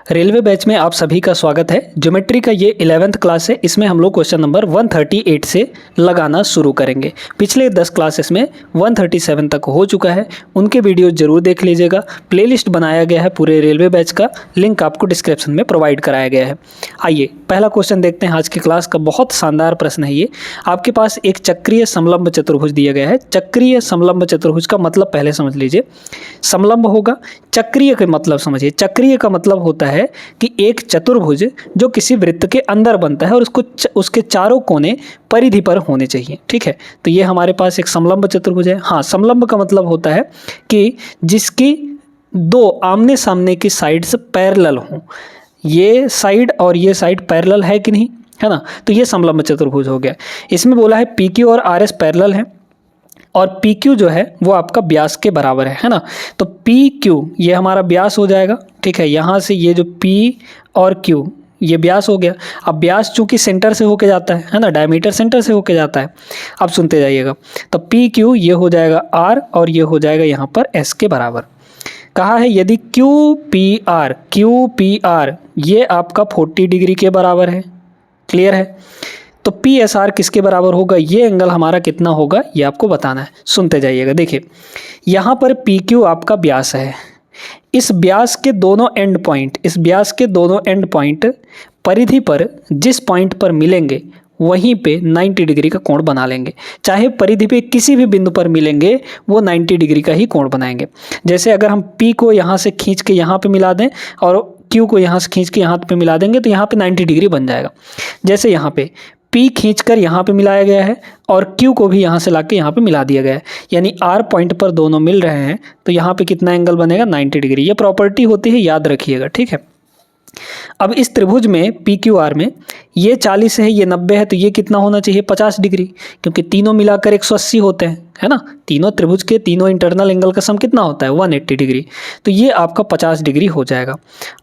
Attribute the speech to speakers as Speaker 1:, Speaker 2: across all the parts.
Speaker 1: Railway batch में आप सभी का स्वागत है। ज्योमेट्री का ये 11th क्लास है। इसमें हम लोग क्वेश्चन नंबर 138 से लगाना शुरू करेंगे। पिछले 10 क्लासेस में 137 तक हो चुका है, उनके वीडियो जरूर देख लीजिएगा। प्लेलिस्ट बनाया गया है पूरे रेलवे बैच का, लिंक आपको डिस्क्रिप्शन में प्रोवाइड कराया गया है। आइए पहला क्वेश्चन देखते हैं। आज की क्लास का बहुत शानदार प्रश्न है ये। आपके पास एक चक्रीय समलंब चतुर्भुज दिया गया है। चक्रीय समलंब चतुर्भुज का मतलब पहले समझ लीजिए। समलंब होगा, चक्रीय का मतलब समझिए। चक्रीय का मतलब होता है कि एक चतुर्भुज जो किसी वृत्त के अंदर बनता है और उसके चारों कोने परिधि पर होने चाहिए। ठीक है, तो ये हमारे पास एक समलंब चतुर्भुज है। हाँ, समलंब का मतलब होता है कि जिसकी दो आमने सामने की साइड्स पैरेलल हों। ये साइड और ये साइड पैरेलल है कि नहीं, है ना, तो ये समलंब चतुर्भुज हो गया। इसमें बोला है पी क्यू और आर एस पैरेलल है और पी क्यू जो है वो आपका व्यास के बराबर है ना। तो पी क्यू ये हमारा व्यास हो जाएगा। ठीक है, यहाँ से ये जो पी और क्यू ये व्यास हो गया। अब व्यास चूंकि सेंटर से होके जाता है ना, डायमीटर सेंटर से होके जाता है। अब सुनते जाइएगा, तो पी क्यू ये हो जाएगा आर और ये हो जाएगा यहाँ पर एस के बराबर। कहा है यदि क्यू पी आर ये आपका 40 डिग्री के बराबर है। क्लियर है, तो पी एस आर किसके बराबर होगा, ये एंगल हमारा कितना होगा ये आपको बताना है। सुनते जाइएगा। देखिए यहाँ पर पी क्यू आपका व्यास है। इस व्यास के दोनों एंड पॉइंट परिधि पर जिस पॉइंट पर मिलेंगे वहीं पे 90 डिग्री का कोण बना लेंगे। चाहे परिधि पे किसी भी बिंदु पर मिलेंगे वो 90 डिग्री का ही कोण बनाएंगे। जैसे अगर हम पी को यहाँ से खींच के यहाँ पे मिला दें और क्यू को यहाँ से खींच के यहाँ पे मिला देंगे तो यहाँ पे 90 डिग्री बन जाएगा। जैसे यहाँ पे P खींचकर यहाँ पे मिलाया गया है और Q को भी यहाँ से लाके यहाँ पे मिला दिया गया है, यानी R पॉइंट पर दोनों मिल रहे हैं, तो यहाँ पे कितना एंगल बनेगा 90 डिग्री। ये प्रॉपर्टी होती है, याद रखिएगा। ठीक है, अब इस त्रिभुज में PQR में ये 40 है, ये 90 है, तो ये कितना होना चाहिए 50 डिग्री, क्योंकि तीनों मिलाकर 180 होते हैं, है ना। तीनों त्रिभुज के तीनों इंटरनल एंगल का सम कितना होता है 180 डिग्री, तो ये आपका 50 डिग्री हो जाएगा।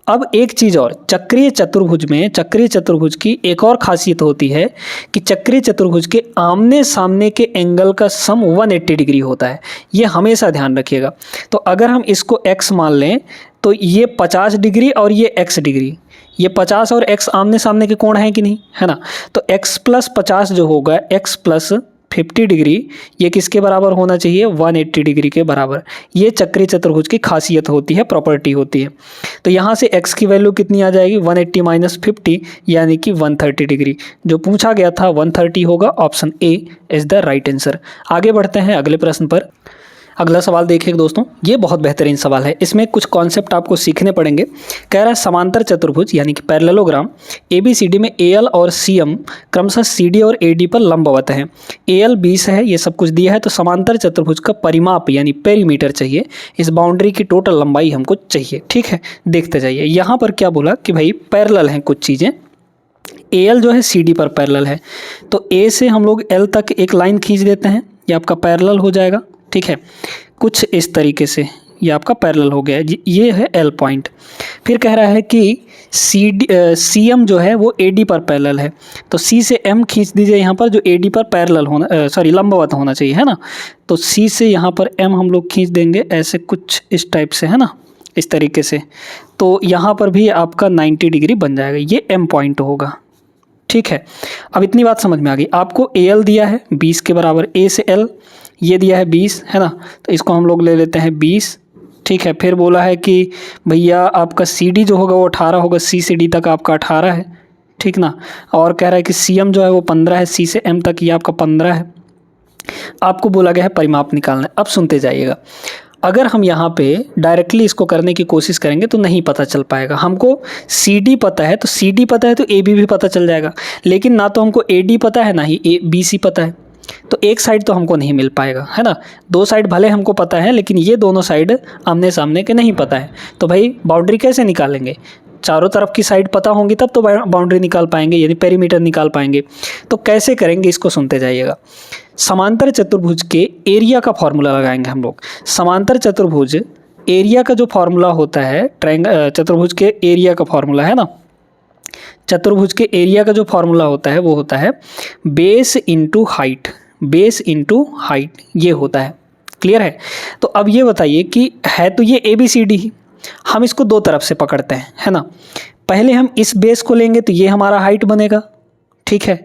Speaker 1: अब एक चीज़ और, चक्रीय चतुर्भुज की एक और खासियत होती है कि चक्रीय चतुर्भुज के आमने सामने के एंगल का सम 180 डिग्री होता है। ये हमेशा ध्यान रखिएगा। तो अगर हम इसको x मान लें तो ये 50 डिग्री और ये x डिग्री, ये 50 और x आमने सामने के कोण हैं कि नहीं, है ना। तो x प्लस 50 जो होगा x प्लस 50 डिग्री, ये किसके बराबर होना चाहिए 180 डिग्री के बराबर। ये चक्रीय चतुर्भुज की खासियत होती है, प्रॉपर्टी होती है। तो यहाँ से x की वैल्यू कितनी आ जाएगी 180 माइनस 50 यानी कि 130 डिग्री। जो पूछा गया था 130 होगा। Option A is the right answer. आगे बढ़ते हैं अगले प्रश्न पर। अगला सवाल देखिए दोस्तों, ये बहुत बेहतरीन सवाल है। इसमें कुछ कॉन्सेप्ट आपको सीखने पड़ेंगे। कह रहा है समांतर चतुर्भुज यानी कि पैरेललोग्राम ABCD में AL और CM क्रमशः CD और AD पर लंबवत हैं। AL 20 है, ये सब कुछ दिया है। तो समांतर चतुर्भुज का परिमाप यानी पेरीमीटर चाहिए। इस बाउंड्री की टोटल लंबाई हमको चाहिए। ठीक है, देखते जाइए। यहाँ पर क्या बोला कि भाई पैरेलल हैं कुछ चीज़ें। AL जो है CD पर पैरेलल है, तो A से हम लोग L तक एक लाइन खींच देते हैं, ये आपका पैरेलल हो जाएगा। ठीक है, कुछ इस तरीके से ये आपका पैरेलल हो गया है। ये है L पॉइंट। फिर कह रहा है कि CM जो है वो AD पर पैरेलल है, तो C से M खींच दीजिए यहाँ पर, जो AD पर पैरेलल होना लंबवत होना चाहिए, है ना। तो C से यहाँ पर M हम लोग खींच देंगे ऐसे कुछ इस टाइप से, है ना, इस तरीके से। तो यहाँ पर भी आपका 90 डिग्री बन जाएगा, ये M पॉइंट होगा। ठीक है, अब इतनी बात समझ में आ गई। आपको AL दिया है 20 के बराबर, A से L ये दिया है 20, है ना, तो इसको हम लोग ले लेते हैं 20। ठीक है, फिर बोला है कि भैया आपका CD जो होगा वो 18 होगा, C से D तक आपका 18 है। ठीक ना, और कह रहा है कि CM जो है वो 15 है, C से M तक ये आपका 15 है। आपको बोला गया है परिमाप निकालना है। अब सुनते जाइएगा। अगर हम यहाँ पे डायरेक्टली इसको करने की कोशिश करेंगे तो नहीं पता चल पाएगा। हमको CD पता है तो CD पता है तो AB भी पता चल जाएगा, लेकिन ना तो हमको AD पता है ना ही BC पता है, तो एक साइड तो हमको नहीं मिल पाएगा, है ना। दो साइड भले हमको पता है लेकिन ये दोनों साइड आमने सामने के नहीं पता है। तो भाई बाउंड्री कैसे निकालेंगे, चारों तरफ की साइड पता होंगी तब तो बाउंड्री निकाल पाएंगे, यानी पेरीमीटर निकाल पाएंगे। तो कैसे करेंगे इसको सुनते जाइएगा। समांतर चतुर्भुज के एरिया का फॉर्मूला लगाएंगे हम लोग। समांतर चतुर्भुज एरिया का जो फॉर्मूला होता है, चतुर्भुज के एरिया का फॉर्मूला है ना, चतुर्भुज के एरिया का जो फॉर्मूला होता है वो होता है बेस इंटू हाइट, ये होता है। क्लियर है। तो अब ये बताइए कि है तो ये ABCD ही, हम इसको दो तरफ से पकड़ते हैं, है ना। पहले हम इस बेस को लेंगे तो ये हमारा हाइट बनेगा, ठीक है।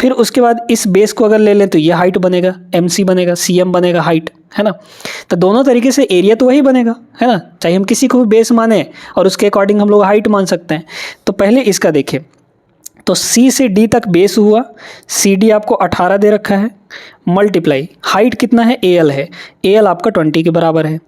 Speaker 1: फिर उसके बाद इस बेस को अगर ले लें तो ये हाइट बनेगा, MC बनेगा, CM बनेगा हाइट, है ना। तो दोनों तरीके से एरिया तो वही बनेगा, है ना। चाहे हम किसी को भी बेस माने और उसके अकॉर्डिंग हम लोग हाइट मान सकते हैं। तो पहले इसका देखिए, तो C से D तक बेस हुआ, CD आपको 18 दे रखा है, मल्टीप्लाई हाइट कितना है, AL है, AL आपका 20 के बराबर है।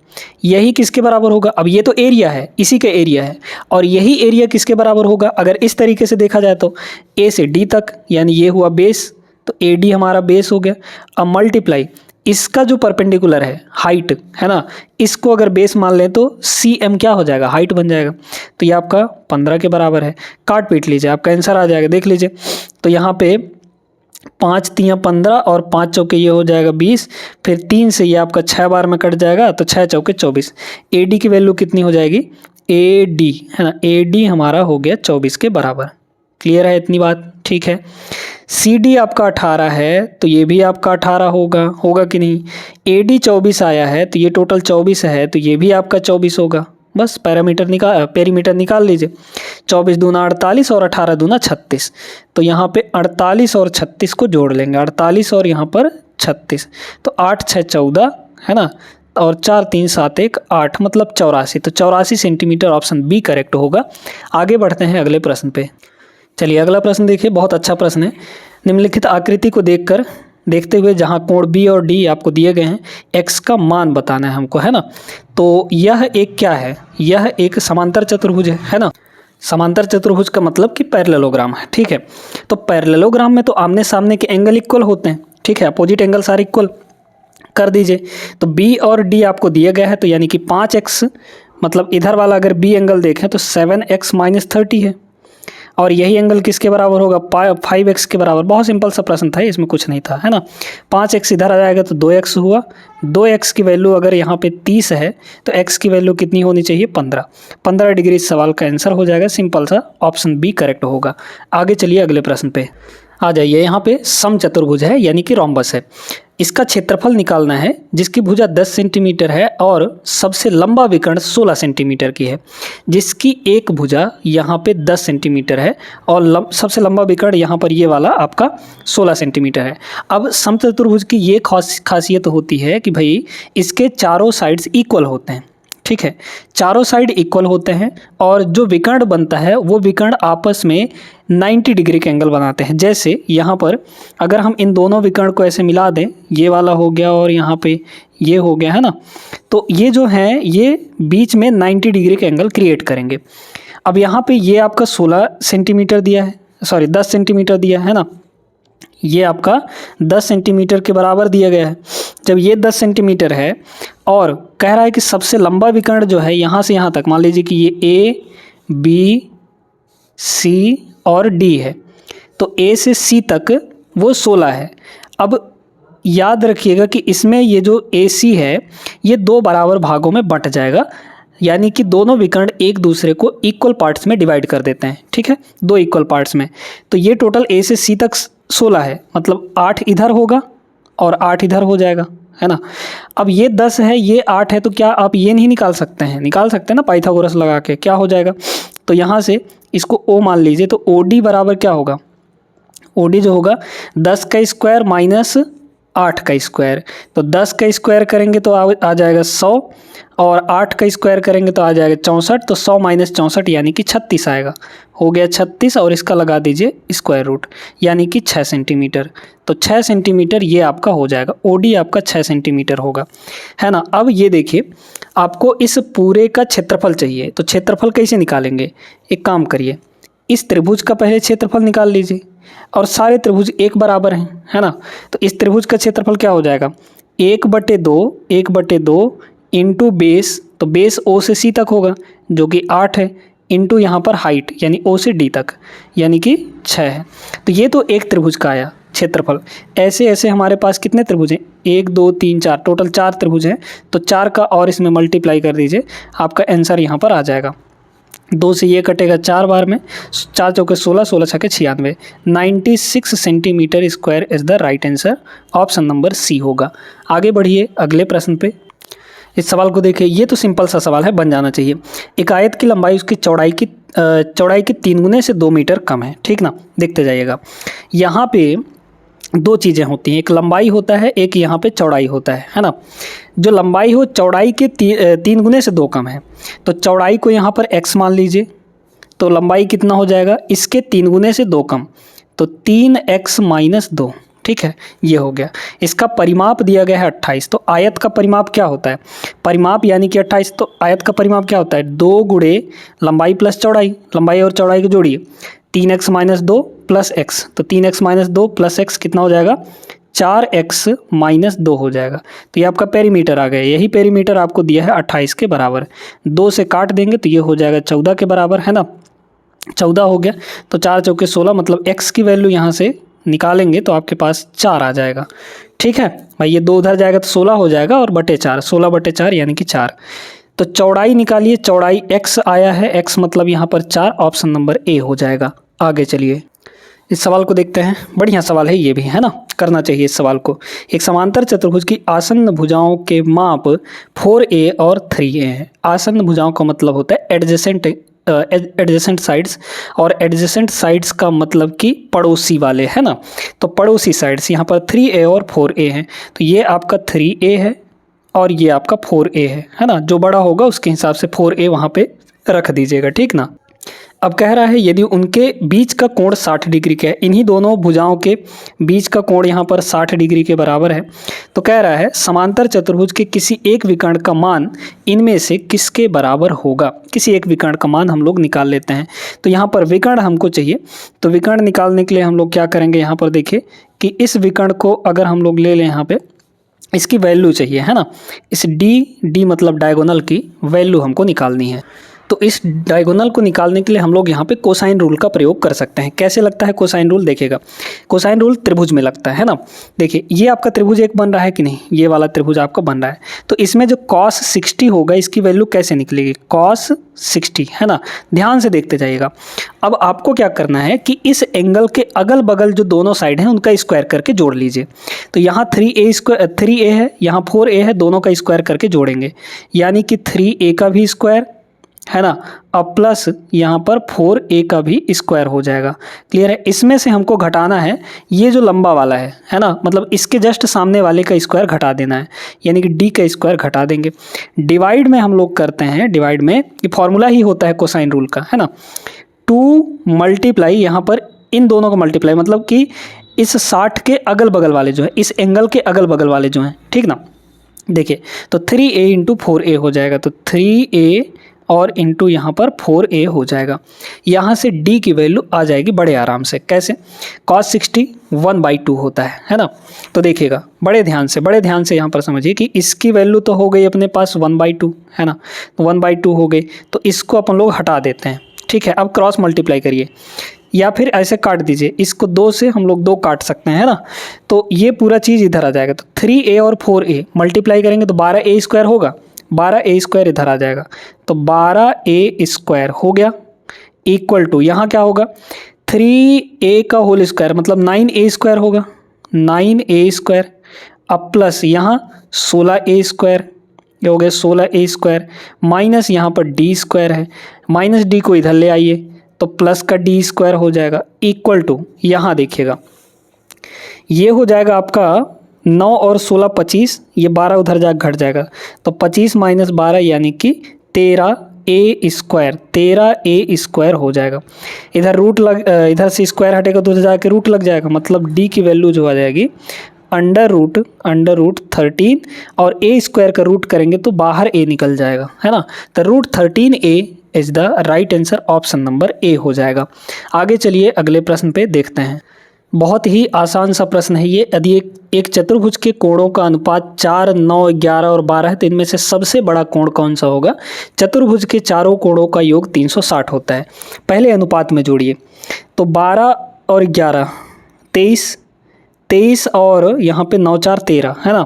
Speaker 1: यही किसके बराबर होगा, अब ये तो एरिया है, इसी का एरिया है, और यही एरिया किसके बराबर होगा अगर इस तरीके से देखा जाए तो A से D तक, यानी ये हुआ बेस, तो AD हमारा बेस हो गया। अब मल्टीप्लाई इसका जो परपेंडिकुलर है हाइट, है ना, इसको अगर बेस मान लें तो CM क्या हो जाएगा, हाइट बन जाएगा। तो ये आपका 15 के बराबर है। काट पीट लीजिए, आपका आंसर आ जाएगा, देख लीजिए। तो यहाँ पे 5 तियाँ 15 और 5 चौके ये हो जाएगा 20, फिर 3 से ये आपका 6 बार में कट जाएगा, तो 6 चौके 24। AD की वैल्यू कितनी हो जाएगी, AD, है ना, AD हमारा हो गया 24 के बराबर। क्लियर है इतनी बात, ठीक है। CD आपका 18 है तो ये भी आपका 18 होगा कि नहीं। AD 24 आया है तो ये टोटल 24 है, तो ये भी आपका 24 होगा। बस पेरीमीटर निकाल लीजिए। 24 दूना 48 और 18 दूना 36। तो यहाँ पे 48 और 36 को जोड़ लेंगे, 48 और यहाँ पर 36, तो 8 6 14, है ना, और 4 3 7 1 8, मतलब 84। तो 84 सेंटीमीटर, ऑप्शन बी करेक्ट होगा। आगे बढ़ते हैं अगले प्रश्न पे। चलिए अगला प्रश्न देखिए, बहुत अच्छा प्रश्न है। निम्नलिखित आकृति को देखते हुए जहाँ कोण B और D आपको दिए गए हैं, x का मान बताना है हमको, है ना। तो यह एक क्या है, यह एक समांतर चतुर्भुज है ना। समांतर चतुर्भुज का मतलब कि पैरेललोग्राम है, ठीक है। तो पैरेललोग्राम में तो आमने सामने के एंगल इक्वल होते हैं, ठीक है, अपोजिट एंगल सारे इक्वल कर दीजिए। तो B और D आपको दिया गया है, तो यानी कि 5x, मतलब इधर वाला अगर B एंगल देखें तो 7x - 30 है, और यही एंगल किसके बराबर होगा, 5x के बराबर। बहुत सिंपल सा प्रश्न था, इसमें कुछ नहीं था, है ना। 5x इधर आ जाएगा तो 2x हुआ। 2x की वैल्यू अगर यहाँ पे 30 है तो x की वैल्यू कितनी होनी चाहिए, 15 डिग्री। इस सवाल का आंसर हो जाएगा सिंपल सा, ऑप्शन बी करेक्ट होगा। आगे चलिए अगले प्रश्न पे आ जाइए। यहाँ पे समचतुर्भुज है, यानी कि रोम्बस है। इसका क्षेत्रफल निकालना है, जिसकी भुजा 10 सेंटीमीटर है और सबसे लंबा विकर्ण 16 सेंटीमीटर की है। जिसकी एक भुजा यहाँ पे 10 सेंटीमीटर है और सबसे लंबा विकर्ण यहाँ पर ये वाला आपका 16 सेंटीमीटर है। अब समचतुर्भुज की ये खासियत होती है कि भाई इसके चारों साइड्स इक्वल होते हैं, ठीक है, चारों साइड इक्वल होते हैं, और जो विकर्ण बनता है वो विकर्ण आपस में 90 डिग्री के एंगल बनाते हैं। जैसे यहाँ पर अगर हम इन दोनों विकर्ण को ऐसे मिला दें, ये वाला हो गया और यहाँ पे ये हो गया, है ना, तो ये जो है ये बीच में 90 डिग्री के एंगल क्रिएट करेंगे। अब यहाँ पे ये आपका 16 सेंटीमीटर दिया है, सॉरी 10 सेंटीमीटर दिया है ना, ये आपका 10 सेंटीमीटर के बराबर दिया गया है। जब ये 10 सेंटीमीटर है और कह रहा है कि सबसे लंबा विकर्ण जो है यहाँ से यहाँ तक, मान लीजिए कि ये A, B, C और D है, तो A से C तक वो 16 है। अब याद रखिएगा कि इसमें ये जो AC है ये दो बराबर भागों में बंट जाएगा, यानी कि दोनों विकर्ण एक दूसरे को इक्वल पार्ट्स में डिवाइड कर देते हैं, ठीक है, दो इक्वल पार्ट्स में। तो ये टोटल A से C तक 16 है, मतलब 8 इधर होगा और 8 इधर हो जाएगा, है ना। अब ये 10 है, ये 8 है, तो क्या आप ये नहीं निकाल सकते हैं, निकाल सकते हैं ना पाइथागोरस लगा के। क्या हो जाएगा, तो यहाँ से इसको O मान लीजिए, तो OD बराबर क्या होगा, OD जो होगा 10 का स्क्वायर माइनस 8 का स्क्वायर। तो 10 का स्क्वायर करेंगे तो आ जाएगा 100, और 8 का स्क्वायर करेंगे तो आ जाएगा 64। तो 100 माइनस 64 यानी कि 36 आएगा, हो गया 36, और इसका लगा दीजिए स्क्वायर रूट, यानी कि 6 सेंटीमीटर। तो 6 सेंटीमीटर ये आपका हो जाएगा, OD आपका 6 सेंटीमीटर होगा, है ना। अब ये देखिए, आपको इस पूरे का क्षेत्रफल चाहिए, तो क्षेत्रफल कैसे निकालेंगे, एक काम करिए, इस त्रिभुज का पहले क्षेत्रफल निकाल लीजिए, और सारे त्रिभुज एक बराबर हैं, है ना। तो इस त्रिभुज का क्षेत्रफल क्या हो जाएगा, 1/2 इंटू बेस, तो बेस O से C तक होगा जो कि 8 है, इंटू यहाँ पर हाइट यानी O से D तक यानी कि 6 है। तो ये तो एक त्रिभुज का आया क्षेत्रफल। ऐसे ऐसे हमारे पास कितने त्रिभुज हैं, 1 2 3 4, टोटल 4 त्रिभुज हैं। तो 4 का और इसमें मल्टीप्लाई कर दीजिए, आपका आंसर यहाँ पर आ जाएगा। 2 से ये कटेगा 4 बार में, 4 चौके 16, 16 छक्के 96, 96 centimetre square is the right answer, option number C होगा। आगे बढ़िए अगले प्रश्न पे। इस सवाल को देखिए, ये तो सिंपल सा सवाल है, बन जाना चाहिए। एक आयत की लंबाई उसकी चौड़ाई के 3 गुने से 2 मीटर कम है, ठीक ना। देखते जाइएगा, यहाँ पे दो चीज़ें होती हैं, एक लंबाई होता है, एक यहाँ पे चौड़ाई होता है ना। जो लंबाई हो चौड़ाई के 3 गुने से 2 कम है, तो चौड़ाई को यहाँ पर x मान लीजिए, तो लंबाई कितना हो जाएगा, इसके 3 गुने से 2 कम, तो 3x - 2, ठीक है, ये हो गया। इसका परिमाप दिया गया है 28, तो आयत का परिमाप क्या होता है, परिमाप यानी कि 28, तो आयत का परिमाप क्या होता है, 2 गुणे लंबाई प्लस चौड़ाई, लंबाई और चौड़ाई को जोड़िए, 3x - 2 + x, तो 3x - 2 + x कितना हो जाएगा, 4x - 2 हो जाएगा। तो ये आपका पेरीमीटर आ गया, यही पेरीमीटर आपको दिया है 28 के बराबर। 2 से काट देंगे तो ये हो जाएगा 14 के बराबर, है ना। 14 हो गया, तो 4 चौके 16, मतलब x की वैल्यू यहाँ से निकालेंगे तो आपके पास 4 आ जाएगा, ठीक है भाई। ये 2 उधर जाएगा तो 16 हो जाएगा, और बटे 4, 16/4 यानी कि 4। तो चौड़ाई निकालिए, चौड़ाई x आया है, x मतलब यहाँ पर 4, ऑप्शन नंबर ए हो जाएगा। आगे चलिए, इस सवाल को देखते हैं, बढ़िया सवाल है ये भी, है ना, करना चाहिए इस सवाल को। एक समांतर चतुर्भुज की आसन्न भुजाओं के माप 4a और 3a है। आसन्न भुजाओं का मतलब होता है एडजेसेंट साइड्स, और एडजेसेंट साइड्स का मतलब कि पड़ोसी वाले, है ना। तो पड़ोसी साइड्स यहाँ पर 3a और 4a हैं, तो ये आपका 3a है और ये आपका 4a है ना। जो बड़ा होगा उसके हिसाब से 4a वहाँ पे रख दीजिएगा, ठीक ना। अब कह रहा है यदि उनके बीच का कोण 60 डिग्री का है, इन्हीं दोनों भुजाओं के बीच का कोण यहाँ पर 60 डिग्री के बराबर है, तो कह रहा है समांतर चतुर्भुज के किसी एक विकर्ण का मान इनमें से किसके बराबर होगा। किसी एक विकर्ण का मान हम लोग निकाल लेते हैं। तो यहाँ पर विकर्ण हमको चाहिए, तो विकर्ण निकालने के लिए हम लोग क्या करेंगे, यहाँ पर देखिए कि इस विकर्ण को अगर हम लोग ले लें, यहाँ पे इसकी वैल्यू चाहिए, है ना। इस डी मतलब डायगोनल की वैल्यू हमको निकालनी है। तो इस डायगोनल को निकालने के लिए हम लोग यहाँ पे कोसाइन रूल का प्रयोग कर सकते हैं। कैसे लगता है कोसाइन रूल, देखिएगा। कोसाइन रूल त्रिभुज में लगता है ना। देखिए ये आपका त्रिभुज एक बन रहा है कि नहीं, ये वाला त्रिभुज आपका बन रहा है, तो इसमें जो cos 60 होगा इसकी वैल्यू कैसे निकलेगी, cos 60, है ना। ध्यान से देखते जाइएगा। अब आपको क्या करना है कि इस एंगल के अगल बगल जो दोनों साइड हैं उनका स्क्वायर करके जोड़ लीजिए। तो यहाँ 3a है, यहाँ 4a है, दोनों का स्क्वायर करके जोड़ेंगे, यानी कि 3a का भी स्क्वायर, है ना, अब प्लस यहाँ पर 4a का भी स्क्वायर हो जाएगा। क्लियर है। इसमें से हमको घटाना है ये जो लंबा वाला है ना, मतलब इसके जस्ट सामने वाले का स्क्वायर घटा देना है, यानी कि d का स्क्वायर घटा देंगे। डिवाइड में हम लोग करते हैं, डिवाइड में ये फॉर्मूला ही होता है कोसाइन रूल का, है ना। 2 मल्टीप्लाई यहाँ पर इन दोनों का मल्टीप्लाई, मतलब कि इस 60 के अगल बगल वाले जो है, इस एंगल के अगल बगल वाले जो हैं, ठीक ना। देखिए तो 3a × 4a हो जाएगा, तो 3a और इंटू यहाँ पर 4a हो जाएगा। यहाँ से d की वैल्यू आ जाएगी बड़े आराम से। कैसे, cos 60 1/2 होता है ना। तो देखिएगा बड़े ध्यान से यहाँ पर समझिए कि इसकी वैल्यू तो हो गई अपने पास 1/2, है ना, तो 1/2 हो गई, तो इसको अपन लोग हटा देते हैं, ठीक है। अब क्रॉस मल्टीप्लाई करिए, या फिर ऐसे काट दीजिए, इसको 2 से हम लोग 2 काट सकते हैं, है ना। तो ये पूरा चीज़ इधर आ जाएगा, तो 3a और 4a मल्टीप्लाई करेंगे तो 12a² होगा, 12a² इधर आ जाएगा, तो 12a² हो गया, इक्वल टू यहाँ क्या होगा, 3a का होल स्क्वायर मतलब 9a² होगा, 9a², अब प्लस यहाँ 16a², ये हो गया 16a², माइनस यहाँ पर d² है, माइनस d को इधर ले आइए तो प्लस का d² हो जाएगा, इक्वल टू यहाँ देखिएगा ये हो जाएगा आपका 9 और 16 25, ये 12 उधर जा घट जाएगा, तो 25 - 12 यानी कि 13a² हो जाएगा। इधर से स्क्वायर हटेगा तो उधर जाके रूट लग जाएगा, मतलब d की वैल्यू जो आ जाएगी अंडर रूट 13, और a² का रूट करेंगे तो बाहर a निकल जाएगा, है ना। तो √13a is the right answer, option number A हो जाएगा। आगे चलिए अगले प्रश्न पे देखते हैं। बहुत ही आसान सा प्रश्न है ये। यदि एक चतुर्भुज के कोणों का अनुपात 4, 9, 11 और 12 है तो इनमें से सबसे बड़ा कोण कौन सा होगा। चतुर्भुज के चारों कोणों का योग 360 होता है। पहले अनुपात में जोड़िए, तो 12 और 11 23 और यहाँ पे 9 4 13, है ना,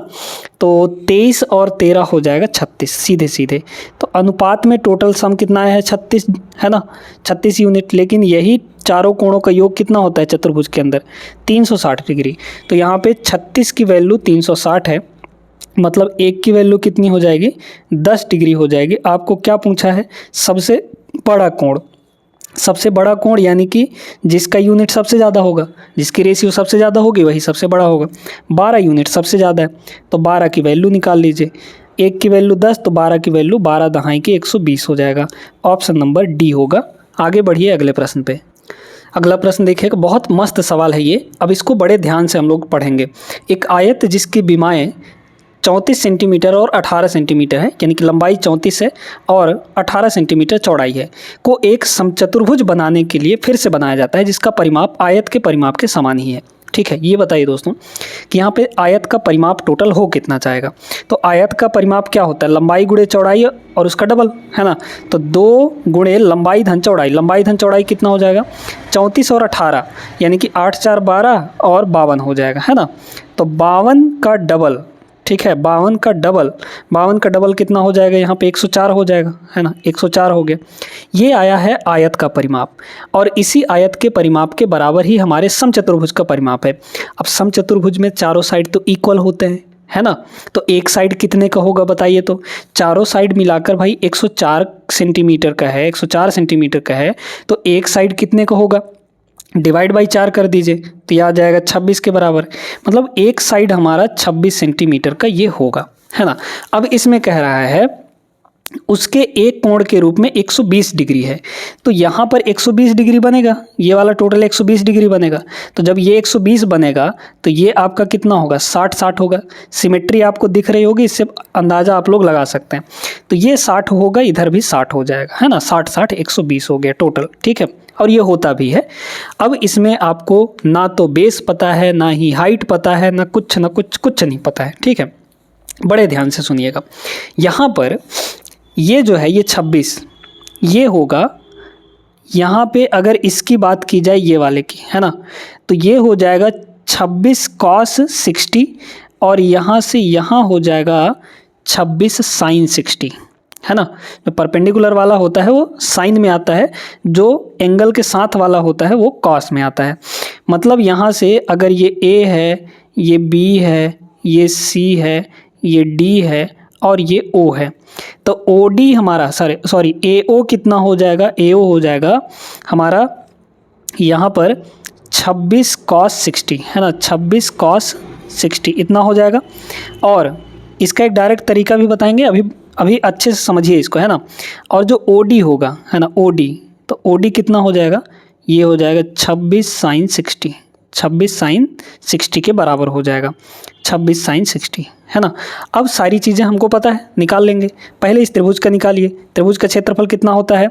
Speaker 1: तो 23 और 13 हो जाएगा 36 सीधे। तो अनुपात में टोटल सम कितना है 36, है ना, 36 यूनिट। लेकिन यही चारों कोणों का योग कितना होता है चतुर्भुज के अंदर 360 डिग्री। तो यहाँ पे 36 की वैल्यू 360 है, मतलब एक की वैल्यू कितनी हो जाएगी, 10 डिग्री हो जाएगी। आपको क्या पूछा है, सबसे बड़ा कोण। सबसे बड़ा कोण यानी कि जिसका यूनिट सबसे ज़्यादा होगा, जिसकी रेशियो सबसे ज़्यादा होगी वही सबसे बड़ा होगा। 12 यूनिट सबसे ज़्यादा है, तो 12 की वैल्यू निकाल लीजिए। एक की वैल्यू 10, तो 12 की वैल्यू 12 दहाई की 120 हो जाएगा। ऑप्शन नंबर डी होगा। आगे बढ़िए अगले प्रश्न पे। अगला प्रश्न देखिएगा, बहुत मस्त सवाल है ये। अब इसको बड़े ध्यान से हम लोग पढ़ेंगे। एक आयत जिसकी विमाएँ 34 सेंटीमीटर और 18 सेंटीमीटर है, यानी कि लंबाई 34 है और 18 सेंटीमीटर चौड़ाई है, को एक समचतुर्भुज बनाने के लिए फिर से बनाया जाता है, जिसका परिमाप आयत के परिमाप के समान ही है। ठीक है, ये बताइए दोस्तों कि यहाँ पे आयत का परिमाप टोटल हो कितना चाहेगा। तो आयत का परिमाप क्या होता है, लंबाई गुणे चौड़ाई और उसका डबल, है ना। तो 2 गुणे लंबाई धन चौड़ाई, लंबाई धन चौड़ाई कितना हो जाएगा, 34 और 18, यानी कि 8 4 12 और 52 हो जाएगा, है ना। तो 52 का डबल, ठीक है, 52 का डबल कितना हो जाएगा, यहाँ पे 104 हो जाएगा, है ना, 104 हो गया। ये आया है आयत का परिमाप, और इसी आयत के परिमाप के बराबर ही हमारे समचतुर्भुज का परिमाप है। अब समचतुर्भुज में चारों साइड तो इक्वल होते हैं, है ना। तो एक साइड कितने का होगा बताइए। तो चारों साइड मिलाकर भाई 104 सेंटीमीटर का है, 104 सेंटीमीटर का है, तो एक साइड कितने का होगा, डिवाइड बाई 4 कर दीजिए, तो यह आ जाएगा 26 के बराबर। मतलब एक साइड हमारा 26 सेंटीमीटर का ये होगा, है ना। अब इसमें कह रहा है उसके एक कोण के रूप में 120 डिग्री है, तो यहाँ पर 120 डिग्री बनेगा, ये वाला टोटल 120 डिग्री बनेगा। तो जब ये 120 बनेगा तो ये आपका कितना होगा, 60 होगा। सिमेट्री आपको दिख रही होगी, इससे अंदाज़ा आप लोग लगा सकते हैं। तो ये 60 होगा, इधर भी 60 हो जाएगा, है ना। 60 120 हो गया टोटल, ठीक है। और ये होता भी है। अब इसमें आपको ना तो बेस पता है, ना ही हाइट पता है, ना कुछ नहीं पता है, ठीक है। बड़े ध्यान से सुनिएगा। यहाँ पर ये जो है ये 26 ये होगा, यहाँ पे अगर इसकी बात की जाए ये वाले की, है ना, तो ये हो जाएगा 26 cos 60, और यहाँ से यहाँ हो जाएगा 26 sin 60, है ना। जो परपेंडिकुलर वाला होता है वो साइन में आता है, जो एंगल के साथ वाला होता है वो कॉस में आता है। मतलब यहाँ से अगर ये ए है, ये बी है, ये सी है, ये डी है और ये ओ है, तो ओ डी हमारा सॉरी ए ओ कितना हो जाएगा, ए ओ हो जाएगा हमारा यहाँ पर 26 cos 60, है ना, 26 cos 60 इतना हो जाएगा। और इसका एक डायरेक्ट तरीका भी बताएंगे, अभी अच्छे से समझिए इसको, है ना। और जो ओ डी होगा, है ना, ओ डी, तो ओ डी कितना हो जाएगा, ये हो जाएगा 26 sin 60, 26 sin 60 के बराबर हो जाएगा, 26 sin 60, है ना। अब सारी चीज़ें हमको पता है, निकाल लेंगे। पहले इस त्रिभुज का निकालिए। त्रिभुज का क्षेत्रफल कितना होता है,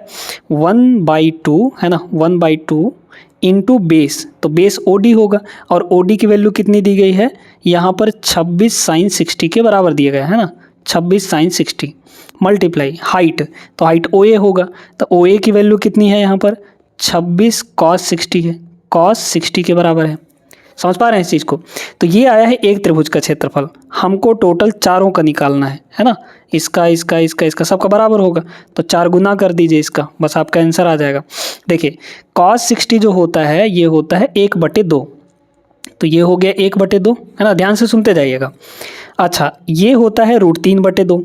Speaker 1: 1/2, है ना, 1/2 इंटू बेस, तो बेस ओ डी होगा, और ओ डी की वैल्यू कितनी दी गई है, यहाँ पर 26 sin 60 के बराबर दिया गया है ना, 26 sin 60 मल्टीप्लाई हाइट, तो हाइट ओ ए होगा, तो ओ ए की वैल्यू कितनी है यहाँ पर 26 cos 60 है, cos 60 के बराबर है। समझ पा रहे हैं इस चीज़ को। तो ये आया है एक त्रिभुज का क्षेत्रफल, हमको टोटल चारों का निकालना है ना। इसका इसका इसका इसका सबका बराबर होगा, तो 4 गुना कर दीजिए इसका, बस आपका आंसर आ जाएगा। देखिए cos 60 जो होता है ये होता है 1/2, तो ये हो गया 1/2, है ना, ध्यान से सुनते जाइएगा। अच्छा ये होता है √3/2,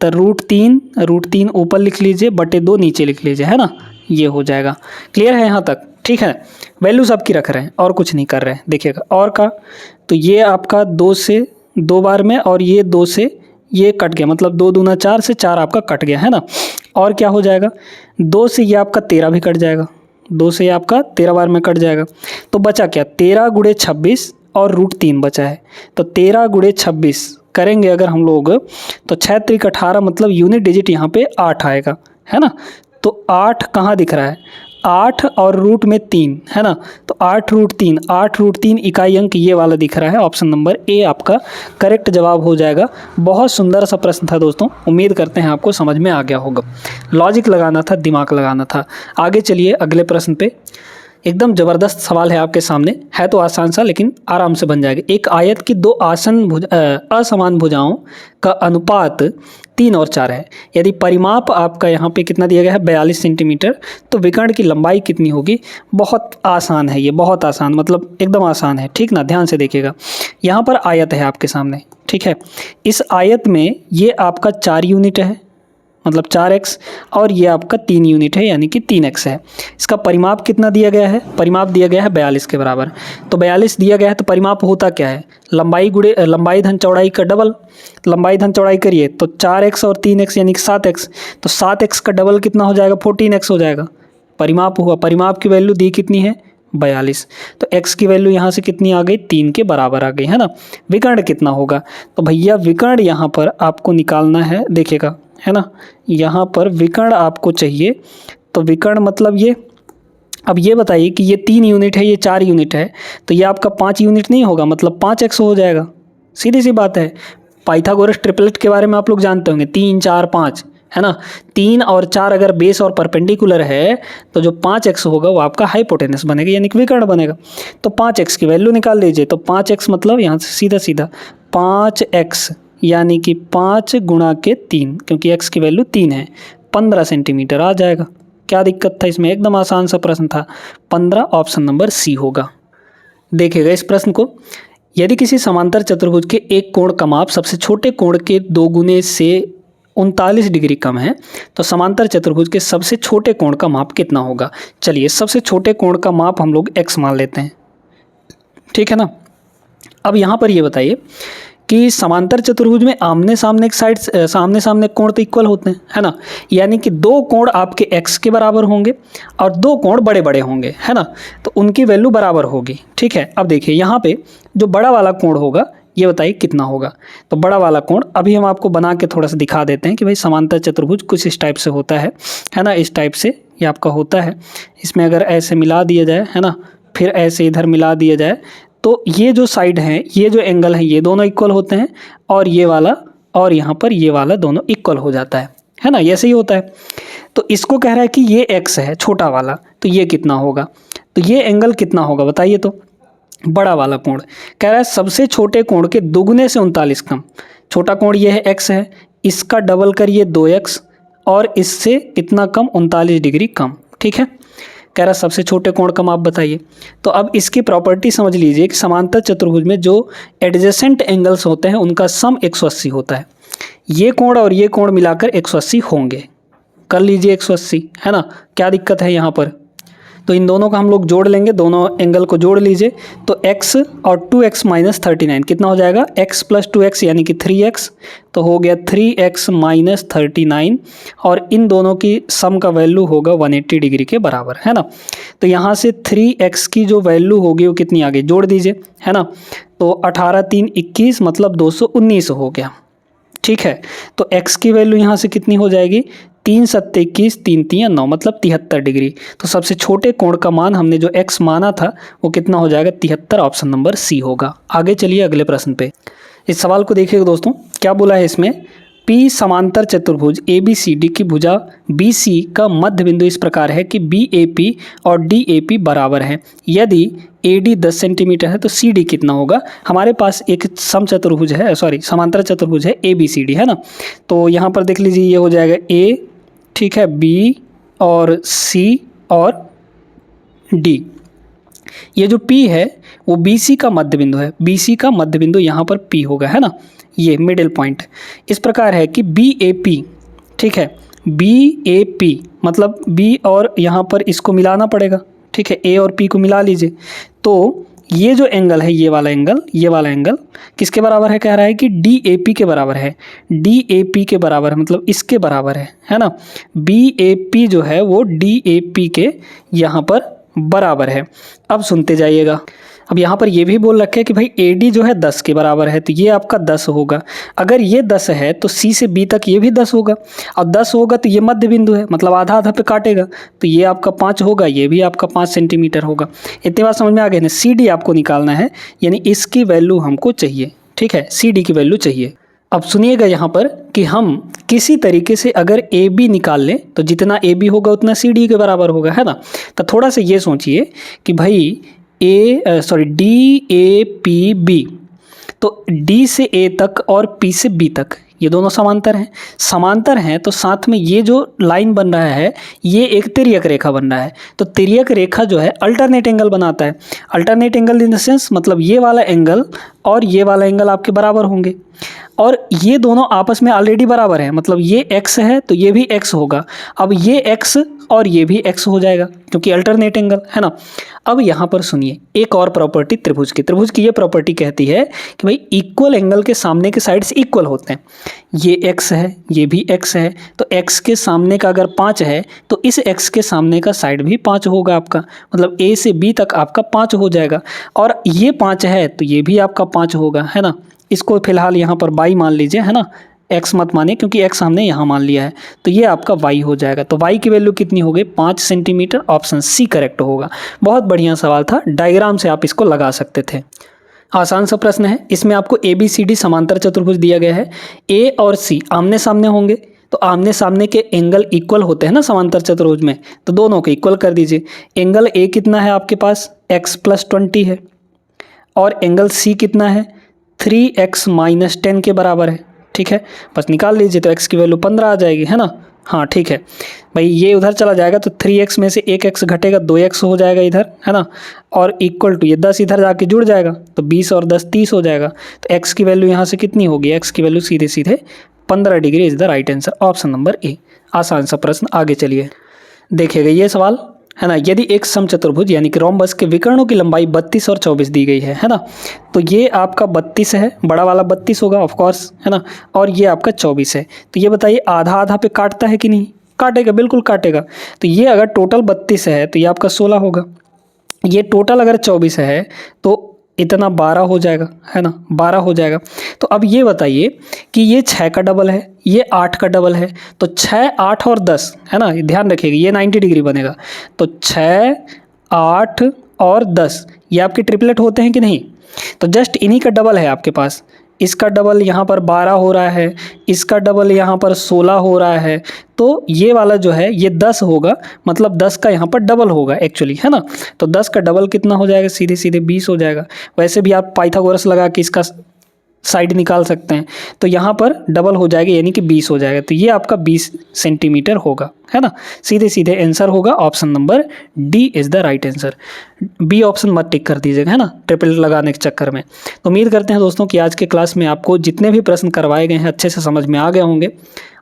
Speaker 1: तो √3 ऊपर लिख लीजिए, /2 नीचे लिख लीजिए, है ना, ये हो जाएगा। क्लियर है यहाँ तक, ठीक है। वैल्यू सबकी रख रहे हैं और कुछ नहीं कर रहे हैं। देखिएगा और का, तो ये आपका 2 से 2 बार में, और ये 2 से ये कट गया, मतलब 2 दूना 4 से 4 आपका कट गया, है ना। और क्या हो जाएगा, 2 से ये आपका 13 भी कट जाएगा, 2 से ये आपका 13 बार में कट जाएगा। तो बचा क्या, 13 × 26 और √3 बचा है। तो 13 × 26 करेंगे अगर हम लोग, तो 6 × 18, मतलब यूनिट डिजिट यहाँ पे 8 आएगा, है ना। तो 8 कहाँ दिख रहा है, 8 और रूट में 3, है ना, तो 8√3 इकाई अंक ये वाला दिख रहा है। ऑप्शन नंबर ए आपका करेक्ट जवाब हो जाएगा। बहुत सुंदर सा प्रश्न था दोस्तों, उम्मीद करते हैं आपको समझ में आ गया होगा। लॉजिक लगाना था, दिमाग लगाना था। आगे चलिए अगले प्रश्न पे। एकदम ज़बरदस्त सवाल है आपके सामने, है तो आसान सा लेकिन आराम से बन जाएगा। एक आयत की 2 असमान भुजाओं का अनुपात 3 और 4 है। यदि परिमाप आपका यहाँ पे कितना दिया गया है 42 सेंटीमीटर, तो विकर्ण की लंबाई कितनी होगी। बहुत आसान है ये, बहुत आसान, मतलब एकदम आसान है, ठीक ना। ध्यान से देखिएगा, यहाँ पर आयत है आपके सामने, ठीक है। इस आयत में ये आपका 4 यूनिट है, मतलब 4x, और ये आपका 3 यूनिट है यानी कि 3x है। इसका परिमाप कितना दिया गया है? परिमाप दिया गया है 42 के बराबर। तो 42 दिया गया है तो परिमाप होता क्या है? लंबाई गुणे लंबाई धन चौड़ाई का डबल। लंबाई धन चौड़ाई करिए तो 4x और 3x यानी कि 7x, तो 7x का डबल कितना हो जाएगा? 14x हो जाएगा। परिमाप हुआ, परिमाप की वैल्यू दी कितनी है? 42। तो x की वैल्यू यहाँ से कितनी आ गई? 3 के बराबर आ गई, है ना। विकर्ण कितना होगा? तो भैया विकर्ण यहाँ पर आपको निकालना है, देखिएगा, है ना, यहाँ पर विकर्ण आपको चाहिए। तो विकर्ण मतलब ये, अब ये बताइए कि ये 3 यूनिट है, ये 4 यूनिट है, तो ये आपका 5 यूनिट नहीं होगा, मतलब 5x हो जाएगा। सीधी सी बात है। पाइथागोरस ट्रिपलेट के बारे में आप लोग जानते होंगे, 3 4 5, है ना। 3 और 4 अगर बेस और परपेंडिकुलर है तो जो 5x होगा वो आपका हाइपोटेनस बनेगा यानी कि विकर्ण बनेगा। तो 5x की वैल्यू निकाल लीजिए। तो 5x मतलब यहाँ से सीधा सीधा 5x यानी कि 5 गुणा के 3, क्योंकि x की वैल्यू 3 है, 15 सेंटीमीटर आ जाएगा। क्या दिक्कत था इसमें? एकदम आसान सा प्रश्न था। 15 ऑप्शन नंबर सी होगा। देखिएगा इस प्रश्न को, यदि किसी समांतर चतुर्भुज के एक कोण का माप सबसे छोटे कोण के 2 गुने से 39 डिग्री कम है तो समांतर चतुर्भुज के सबसे छोटे कोण का माप कितना होगा? चलिए सबसे छोटे कोण का माप हम लोग x मान लेते हैं, ठीक है ना। अब यहाँ पर ये बताइए कि समांतर चतुर्भुज में आमने सामने एक साइड सामने सामने कोण तो इक्वल होते हैं, है ना। यानी कि 2 कोण आपके x के बराबर होंगे और 2 कोण बड़े बड़े होंगे, है ना, तो उनकी वैल्यू बराबर होगी, ठीक है। अब देखिए यहाँ पे जो बड़ा वाला कोण होगा ये बताइए कितना होगा? तो बड़ा वाला कोण अभी हम आपको बना के थोड़ा सा दिखा देते हैं कि भाई समांतर चतुर्भुज कुछ इस टाइप से होता है ना, इस टाइप से ये आपका होता है। इसमें अगर ऐसे मिला दिया जाए, है ना, फिर ऐसे इधर मिला दिया जाए, तो ये जो साइड है, ये जो एंगल है, ये दोनों इक्वल होते हैं, और ये वाला और यहाँ पर ये वाला दोनों इक्वल हो जाता है ना, ऐसे ही होता है। तो इसको कह रहा है कि ये x है छोटा वाला, तो ये कितना होगा? तो ये एंगल कितना होगा बताइए? तो बड़ा वाला कोण कह रहा है सबसे छोटे कोण के दोगुने से 39 कम। छोटा कोण ये है x है, इसका डबल करिए 2x, और इससे कितना कम? 39 डिग्री कम, ठीक है। कह रहा सबसे छोटे कोण का माप बताइए। तो अब इसकी प्रॉपर्टी समझ लीजिए कि समांतर चतुर्भुज में जो एडजेसेंट एंगल्स होते हैं उनका सम 180 होता है। ये कोण और ये कोण मिलाकर 180 होंगे। कर लीजिए 180, है ना, क्या दिक्कत है यहाँ पर? तो इन दोनों का हम लोग जोड़ लेंगे, दोनों एंगल को जोड़ लीजिए। तो x और 2x माइनस 39 कितना हो जाएगा? x प्लस 2x यानी कि 3x, तो हो गया 3x माइनस 39, और इन दोनों की सम का वैल्यू होगा 180 डिग्री के बराबर, है ना। तो यहाँ से 3x की जो वैल्यू होगी वो कितनी आ गई? जोड़ दीजिए, है ना। तो 18 3 21 मतलब 219 हो गया, ठीक है। तो x की वैल्यू यहाँ से कितनी हो जाएगी? 3 7 21 3 3 9 मतलब 73 डिग्री। तो सबसे छोटे कोण का मान हमने जो x माना था वो कितना हो जाएगा? 73, ऑप्शन नंबर सी होगा। आगे चलिए अगले प्रश्न पे। इस सवाल को देखिएगा दोस्तों, क्या बोला है इसमें? P समांतर चतुर्भुज ABCD की भुजा BC का मध्य बिंदु इस प्रकार है कि BAP और DAP बराबर है। यदि AD 10 सेंटीमीटर है तो CD कितना होगा? हमारे पास एक समचतुर्भुज है, सॉरी समांतर चतुर्भुज है ABCD, है ना। तो यहाँ पर देख लीजिए, ये हो जाएगा A, ठीक है, B और C और D। ये जो P है वो BC का मध्य बिंदु है, BC का मध्य बिंदु यहाँ पर P होगा, है ना, ये मिडिल पॉइंट। इस प्रकार है कि BAP, ठीक है, BAP मतलब B और यहाँ पर इसको मिलाना पड़ेगा, ठीक है, A और P को मिला लीजिए। तो ये जो एंगल है, ये वाला एंगल, ये वाला एंगल किसके बराबर है? कह रहा है कि DAP के बराबर है। DAP के बराबर है मतलब इसके बराबर है ना। BAP जो है वो DAP के यहाँ पर बराबर है। अब सुनते जाइएगा। अब यहाँ पर ये भी बोल रखे कि भाई AD जो है 10 के बराबर है, तो ये आपका 10 होगा। अगर ये 10 है तो C से B तक ये भी 10 होगा, और 10 होगा तो ये मध्य बिंदु है, मतलब आधा आधा पे काटेगा, तो ये आपका 5 होगा, ये भी आपका 5 सेंटीमीटर होगा। इतनी बात समझ में आ गई ना। CD आपको निकालना है, यानी इसकी वैल्यू हमको चाहिए, ठीक है, CD की वैल्यू चाहिए। अब सुनिएगा यहाँ पर कि हम किसी तरीके से अगर AB निकाल लें तो जितना AB होगा उतना CD के बराबर होगा, है ना। तो थोड़ा सा ये सोचिए कि भाई DAPB, तो D से A तक और P से B तक ये दोनों समांतर हैं। समांतर हैं तो साथ में ये जो लाइन बन रहा है ये एक तिर्यक रेखा बन रहा है। तो तिर्यक रेखा जो है अल्टरनेट एंगल बनाता है। Alternate angle in the sense मतलब ये वाला एंगल और ये वाला एंगल आपके बराबर होंगे, और ये दोनों आपस में ऑलरेडी बराबर हैं, मतलब ये x है तो ये भी x होगा। अब ये x और ये भी x हो जाएगा क्योंकि अल्टरनेट एंगल है ना। अब यहाँ पर सुनिए एक और प्रॉपर्टी त्रिभुज की ये प्रॉपर्टी कहती है कि भाई इक्वल एंगल के सामने के साइड्स इक्वल होते हैं। ये x है ये भी x है, तो x के सामने का अगर 5 है तो इस x के सामने का साइड भी 5 होगा आपका, मतलब a से b तक आपका 5 हो जाएगा। और ये 5 है तो ये भी आपका 5 होगा, है ना। इसको फिलहाल यहाँ पर y मान लीजिए, है ना, x मत मानिए क्योंकि x हमने यहाँ मान लिया है। तो ये आपका y हो जाएगा। तो y की वैल्यू कितनी हो गई 5 सेंटीमीटर। ऑप्शन सी करेक्ट होगा। बहुत बढ़िया सवाल था, डायग्राम से आप इसको लगा सकते थे। आसान सा प्रश्न है, इसमें आपको ABCD समांतर चतुर्भुज दिया गया है। A और C आमने सामने होंगे, तो आमने सामने के एंगल इक्वल होते हैं ना समांतर चतुर्भुज में, तो दोनों को इक्वल कर दीजिए। एंगल A कितना है आपके पास x + 20 है, और एंगल C कितना है 3x - 10 के बराबर है। ठीक है, बस निकाल लीजिए तो x की वैल्यू 15 आ जाएगी, है ना। हाँ ठीक है भाई, ये उधर चला जाएगा तो 3x में से एक x घटेगा, 2x हो जाएगा इधर, है ना, और इक्वल टू ये 10 इधर जाके जुड़ जाएगा तो 20 और 10 30 हो जाएगा। तो x की वैल्यू यहाँ से कितनी होगी, x की वैल्यू सीधे सीधे 15 degree is the right answer. Option number A. आसान सा प्रश्न, आगे चलिए देखिएगा ये सवाल, है ना। यदि एक समचतुर्भुज यानी कि रोम्बस के विकर्णों की लंबाई 32 और 24 दी गई है ना, तो ये आपका 32 है, बड़ा वाला 32 होगा ऑफ कोर्स, है ना, और ये आपका 24 है। तो ये बताइए आधा आधा पे काटता है कि नहीं, काटेगा, बिल्कुल काटेगा। तो ये अगर टोटल 32 है तो ये आपका 16 होगा। ये टोटल अगर 24 है तो इतना 12 हो जाएगा, है ना, 12 हो जाएगा। तो अब ये बताइए कि ये 6 का डबल है, ये 8 का डबल है, तो 6 8 और 10, है ना, ध्यान रखिएगा ये 90 डिग्री बनेगा। तो 6 8 और 10 ये आपके ट्रिपलेट होते हैं कि नहीं, तो जस्ट इन्हीं का डबल है आपके पास। इसका डबल यहाँ पर 12 हो रहा है, इसका डबल यहाँ पर 16 हो रहा है, तो ये वाला जो है ये 10 होगा, मतलब 10 का यहाँ पर डबल होगा एक्चुअली, है ना। तो 10 का डबल कितना हो जाएगा, सीधे सीधे 20 हो जाएगा। वैसे भी आप पाइथागोरस लगा के इसका साइड निकाल सकते हैं, तो यहाँ पर डबल हो जाएगा यानी कि 20 हो जाएगा। तो ये आपका 20 सेंटीमीटर होगा, है ना। सीधे सीधे आंसर होगा option number D is the right answer. B option मत टिक कर दीजिएगा, है ना, ट्रिपल लगाने के चक्कर में। तो उम्मीद करते हैं दोस्तों कि आज के क्लास में आपको जितने भी प्रश्न करवाए गए हैं अच्छे से समझ में आ गए होंगे।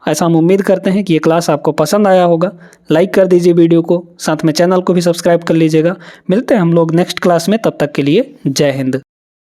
Speaker 1: ऐसा हम उम्मीद करते हैं कि ये क्लास आपको पसंद आया होगा। लाइक कर दीजिए वीडियो को, साथ में चैनल को भी सब्सक्राइब कर लीजिएगा। मिलते हैं हम लोग नेक्स्ट क्लास में, तब तक के लिए जय हिंद।